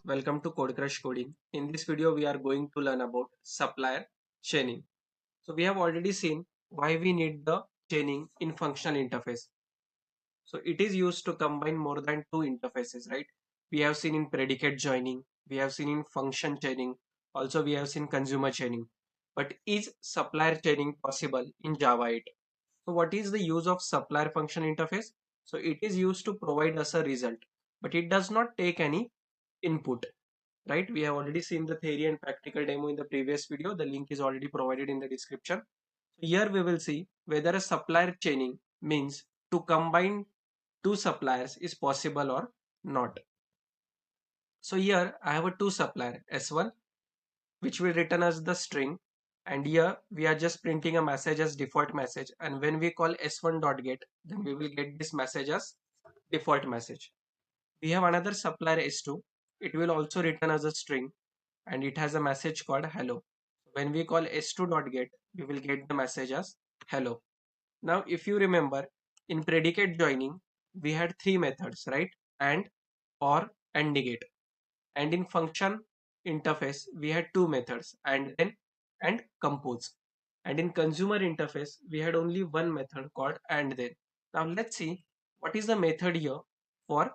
Welcome to Code Crush Coding. In this video, we are going to learn about supplier chaining. So we have already seen why we need the chaining in functional interface. So it is used to combine more than two interfaces, right? We have seen in predicate joining, we have seen in function chaining, also we have seen consumer chaining. But is supplier chaining possible in Java 8? So what is the use of supplier function interface? So it is used to provide us a result, but it does not take any input, right? We have already seen the theory and practical demo in the previous video. The link is already provided in the description. So here we will see whether a supplier chaining means to combine two suppliers is possible or not. So here I have a two supplier S1 which will return as the string, and here we are just printing a message as default message, and when we call s1.get, then we will get this message as default message. We have another supplier S2. It will also return as a string and it has a message called hello. When we call s2.get, we will get the message as hello. Now, if you remember, in predicate joining, we had three methods, right? And, or, and negate. And in function interface, we had two methods, and then and compose. And in consumer interface, we had only one method called and then. Now let's see what is the method here for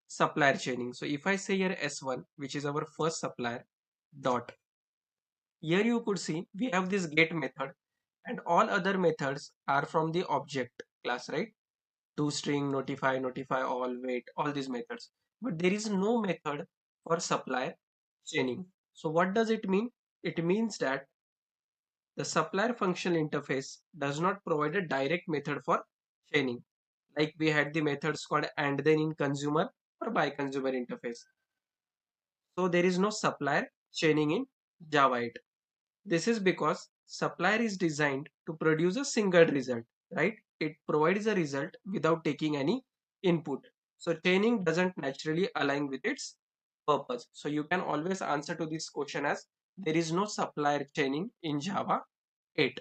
supplier chaining. So if I say here S1, which is our first supplier, dot. Here you could see we have this get method and all other methods are from the object class, right? ToString, notify, notify all, wait, all these methods. But there is no method for supplier chaining. So what does it mean? It means that the supplier functional interface does not provide a direct method for chaining. Like we had the methods called and then in consumer or by consumer interface. So there is no supplier chaining in Java 8. This is because supplier is designed to produce a single result, right? It provides a result without taking any input. So chaining doesn't naturally align with its purpose. So you can always answer to this question as there is no supplier chaining in Java 8.